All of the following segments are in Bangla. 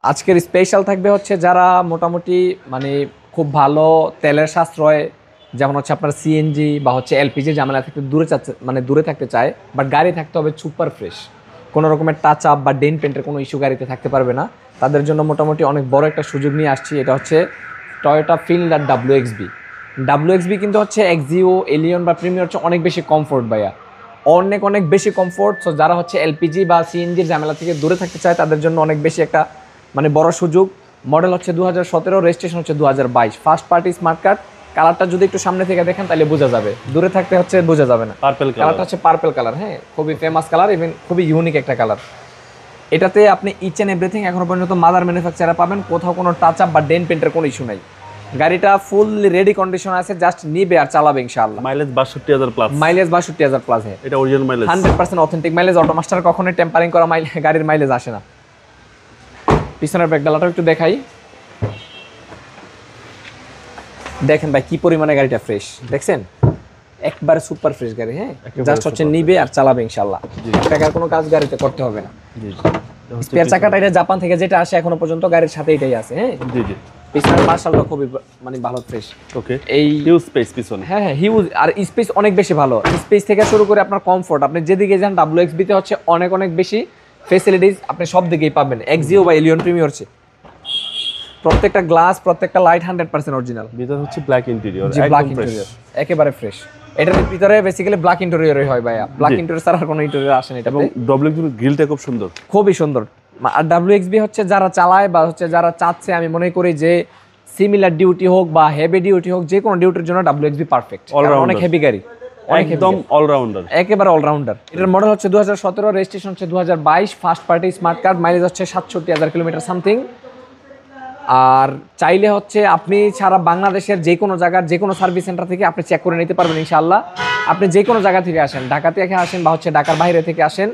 আজকের স্পেশাল থাকবে হচ্ছে যারা মোটামুটি মানে খুব ভালো তেলের সাশ্রয়, যেমন হচ্ছে আপনার সিএনজি বা হচ্ছে এলপিজি ঝামেলা থেকে দূরে থাকতে চায়, বাট গাড়ি থাকতে হবে সুপার ফ্রেশ, কোনো রকমের টাচ আপ বা ডেন্ট পেন্টের কোনো ইস্যু গাড়িতে থাকতে পারবে না। তাদের জন্য মোটামুটি অনেক বড় একটা সুযোগ নিয়ে আসছি। এটা হচ্ছে টয়োটা ফিল্ডার ডাব্লিউ এক্সবি কিন্তু হচ্ছে এক্সিও, এলিয়ন বা প্রিমিয়ার হচ্ছে অনেক বেশি কমফোর্ট ভাইয়া, অনেক অনেক বেশি কমফোর্ট। সো যারা হচ্ছে এলপিজি বা সিএনজির ঝামেলা থেকে দূরে থাকতে চায় তাদের জন্য অনেক বেশি একটা মানে বড় সুযোগ। মডেল হচ্ছে 2017, রেজিস্ট্রেশন হচ্ছে 2022, ফার্স্ট পার্টি স্মার্ট কার্ড। কালারটা যদি একটু সামনে থেকে দেখেন তাহলে বোঝা যাবে, দূরে থাকতে হচ্ছে বোঝা যাবে না। পার্পল কালারটা হচ্ছে পার্পল কালার, হ্যাঁ, খুবই ফেমাস কালার, ইভেন খুবই ইউনিক একটা কালার। এটাতে আপনি ইচ অ্যান্ড এভরিথিং এখনো পর্যন্ত মাদার ম্যানুফ্যাকচারার পাবেন, কোথাও কোনো টাচ আপ বা ডেন্ট পেন্টের কোনো ইস্যু নাই। গাড়িটা ফুললি রেডি কন্ডিশন আছে, জাস্ট নিবে আর চালাবে ইনশাআল্লাহ। Mileage 62,000 plus, mileage 62,000 plus. হ্যাঁ, এটা original mileage, 100% authentic mileage. Automaster কখনোই টেম্পারিং করা গাড়ির মাইলেজ আসে না। পিছনের ব্যাকডালাটাও একটু দেখাই, দেখেন ভাই কি পরিমাণে গাড়িটা ফ্রেশ, দেখছেন একবারে সুপার ফ্রেশ গাড়ি। হ্যাঁ, জাস্ট হচ্ছে নিবে আর চালাবে ইনশাআল্লাহ, টাকার কোনো কাজ গাড়িতে করতে হবে না। জি স্পেয়ার চাকাটা এটা জাপান থেকে যেটা আসে এখনো পর্যন্ত গাড়ির সাথে এটাই আছে। হ্যাঁ জি জি, পিছনের মার্শালটা খুবই মানে ভালো ফ্রেশ। ওকে, এই হিউজ স্পেস পিছনে, হ্যাঁ হ্যাঁ হিউজ, আর স্পেস অনেক বেশি ভালো। স্পেস থেকে শুরু করে আপনার কমফোর্ট, আপনি যেদিকে যান ডাব্লিউ-এক্সবি তে হচ্ছে অনেক অনেক বেশি ফ্যাসিলিটিস আপনি সব দিকেই পাবেন। এক্সিও বা এলিয়ন প্রিমিয়ার চেয়ে প্রত্যেকটা গ্লাস, প্রত্যেকটা লাইট 100% অরিজিনাল। ভিতর হচ্ছে ব্ল্যাক ইন্টেরিয়র, জি, ব্ল্যাক একদম ফ্রেশ, ইন্টেরিয়র, একেবারে ফ্রেশ। এটার ভিতরে বেসিক্যালি ব্ল্যাক ইন্টেরিয়রই হয় ভাইয়া, ব্ল্যাক ইন্টেরিয়র ছাড়া আর কোনো ইন্টেরিয়র আসে না। এবং ডব্লিউ গ্রিলটা খুব সুন্দর, খুবই সুন্দর। আর ডাব্লিউ-এক্সবি হচ্ছে যারা চালায় বা হচ্ছে যারা চাচ্ছে, আমি মনে করি যে সিমিলার ডিউটি হোক বা হেভি ডিউটি হোক, যে কোনো ডিউটির জন্য ডাব্লিউ-এক্সবি পারফেক্ট। অনেক হেভি গাড়ি, একদম অলরাউন্ডার, একেবারে অলরাউন্ডার। এটার মডেল হচ্ছে 2017, রেজিস্ট্রেশন হচ্ছে 2022, first party smart card, mileage হচ্ছে 67,000 কিলোমিটার সামথিং। আর চাইলে হচ্ছে আপনি সারা বাংলাদেশের যে কোনো জায়গার যে কোনো সার্ভিস সেন্টার থেকে আপনি চেক করে নিতে পারবেন ইনশাআল্লাহ। আপনি যে কোনো জায়গা থেকে আসেন, ঢাকা থেকে আসেন বা হচ্ছে ঢাকার বাইরে থেকে আসেন,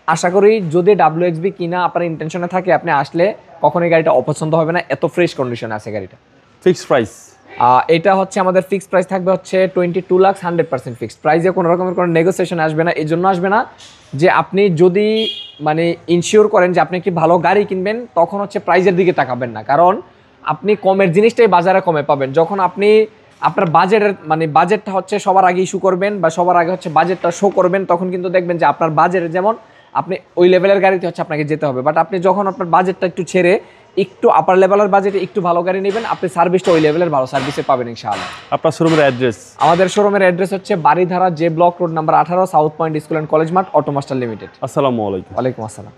আশা করি যদি ডাব্লিউ-এক্সবি কিনা আপনার ইন্টেনশনে থাকে, আপনি আসলে কখনোই গাড়িটা অপছন্দ হবে না, এত ফ্রেশ কন্ডিশনে আছে গাড়িটা। ফিক্সড প্রাইস এটা হচ্ছে আমাদের ফিক্সড প্রাইস থাকবে হচ্ছে 22 লাখ, 100% ফিক্সড প্রাইসে কোনো রকমের কোনো নেগোসিয়েশন আসবে না। এই জন্য আসবে না যে আপনি যদি মানে ইনশিওর করেন যে আপনি একটি ভালো গাড়ি কিনবেন, তখন হচ্ছে প্রাইসের দিকে তাকাবেন না, কারণ আপনি কমের জিনিসটাই বাজারে কমে পাবেন। যখন আপনি আপনার বাজেটের মানে বাজেটটা হচ্ছে সবার আগে ইস্যু করবেন বা সবার আগে হচ্ছে বাজেটটা শো করবেন, তখন কিন্তু দেখবেন যে আপনার বাজেটের যেমন আপনি ওই লেভেলের গাড়িতে হচ্ছে আপনাকে যেতে হবে। বাট আপনি যখন আপনার বাজেটটা একটু ছেড়ে একটু আপার লেভেলের বাজেটে একটু ভালো গাড়ি নেবেন, আপনি সার্ভিসটা ওই লেভেলের ভালো সার্ভিসে পাবেন ইনশাআল্লাহ। আপনার শোরুমের অ্যাড্রেস? আমাদের শোরুমের অ্যাড্রেস হচ্ছে Baridhara J block road number 18, south point school and college মাঠ, অটোমাস্টার লিমিটেড। আসসালামু আলাইকুম। ওয়ালাইকুম আসসালাম।